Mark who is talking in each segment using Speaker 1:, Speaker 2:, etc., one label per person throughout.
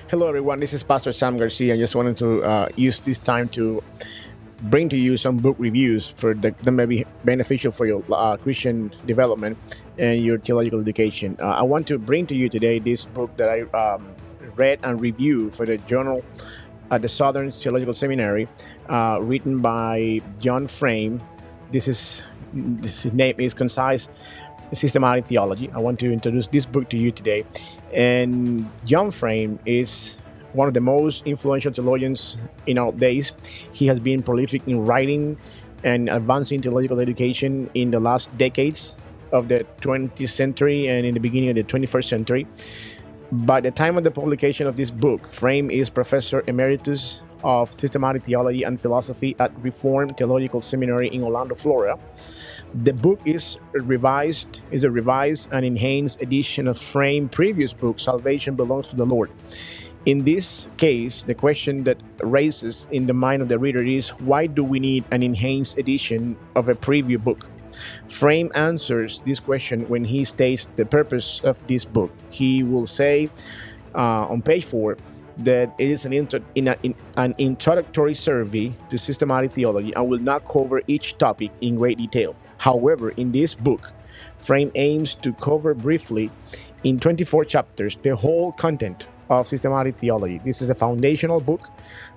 Speaker 1: Hello, everyone. This is Pastor Sam Garcia. I just wanted to use this time to bring to you some book reviews that may be beneficial for your Christian development and your theological education. I want to bring to you today this book that I read and reviewed for the journal at the Southern Theological Seminary, written by John Frame. His name is Concise Systematic Theology. I want to introduce this book to you today. And John Frame is one of the most influential theologians in our days. He has been prolific in writing and advancing theological education in the last decades of the 20th century and in the beginning of the 21st century. By the time of the publication of this book, Frame is Professor Emeritus of Systematic Theology and Philosophy at Reformed Theological Seminary in Orlando, Florida. The book is a revised and enhanced edition of Frame's previous book, Salvation Belongs to the Lord. In this case, the question that raises in the mind of the reader is, why do we need an enhanced edition of a previous book? Frame answers this question when he states the purpose of this book. He will say on page 4 that it is an introductory survey to systematic theology and will not cover each topic in great detail. However, in this book, Frame aims to cover briefly in 24 chapters the whole content of systematic theology. This is a foundational book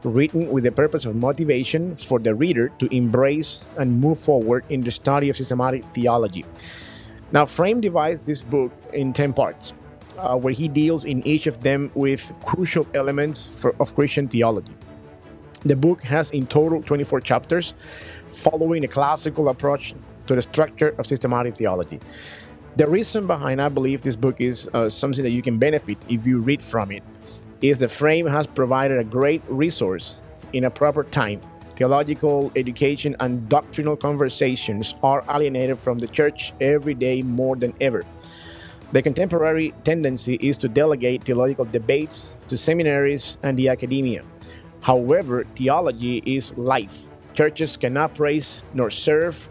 Speaker 1: written with the purpose of motivation for the reader to embrace and move forward in the study of systematic theology. Now, Frame divides this book in 10 parts, where he deals in each of them with crucial elements of Christian theology. The book has in total 24 chapters, following a classical approach to the structure of systematic theology. The reason behind, I believe, this book is something that you can benefit if you read from it, is that Frame has provided a great resource in a proper time. Theological education and doctrinal conversations are alienated from the church every day more than ever. The contemporary tendency is to delegate theological debates to seminaries and the academia. However, theology is life. Churches cannot praise nor serve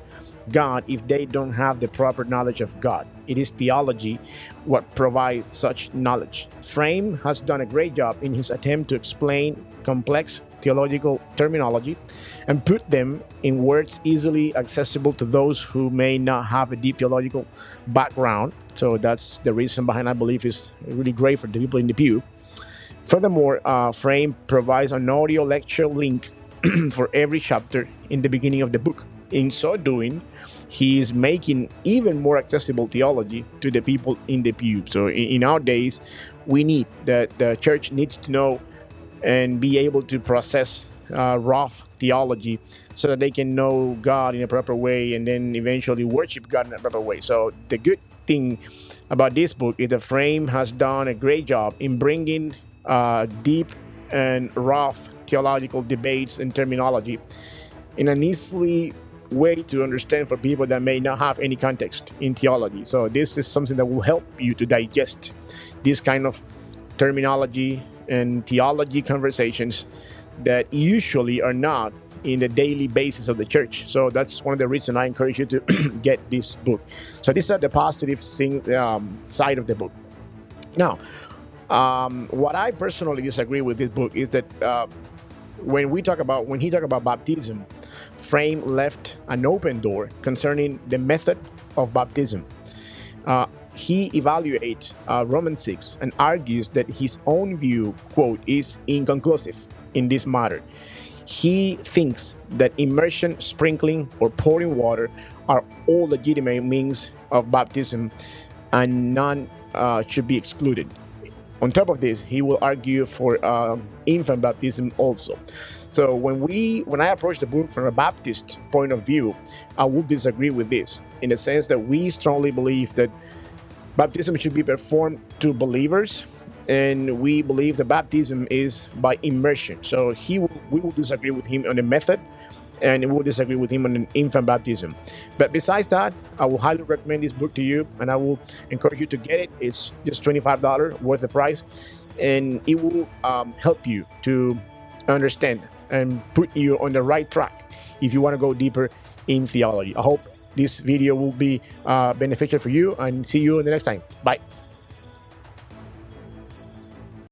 Speaker 1: God if they don't have the proper knowledge of God. It is theology what provides such knowledge. Frame has done a great job in his attempt to explain complex theological terminology and put them in words easily accessible to those who may not have a deep theological background. So that's the reason behind, I believe, is really great for the people in the pew. Furthermore, Frame provides an audio lecture link for every chapter in the beginning of the book. In so doing, he is making even more accessible theology to the people in the pew. So in our days, we need that the church needs to know and be able to process rough theology so that they can know God in a proper way and then eventually worship God in a proper way. So the good thing about this book is that Frame has done a great job in bringing deep and rough theological debates and terminology in an easily way to understand for people that may not have any context in theology. So this is something that will help you to digest this kind of terminology and theology conversations that usually are not in the daily basis of the church. So that's one of the reasons I encourage you to get this book. So these are the positive side of the book. Now, what I personally disagree with this book is that when he talk about baptism, Frame left an open door concerning the method of baptism. He evaluates Romans 6 and argues that his own view, quote, is inconclusive in this matter. He thinks that immersion, sprinkling, or pouring water are all legitimate means of baptism and none should be excluded. On top of this, he will argue for infant baptism also. So when I approach the book from a Baptist point of view, I will disagree with this in the sense that we strongly believe that baptism should be performed to believers, and we believe that baptism is by immersion. So we will disagree with him on the method, and we will disagree with him on an infant baptism. But besides that, I will highly recommend this book to you, and I will encourage you to get it. It's just $25 worth the price, and it will help you to understand and put you on the right track if you want to go deeper in theology. I hope this video will be beneficial for you, and see you in the next time. Bye.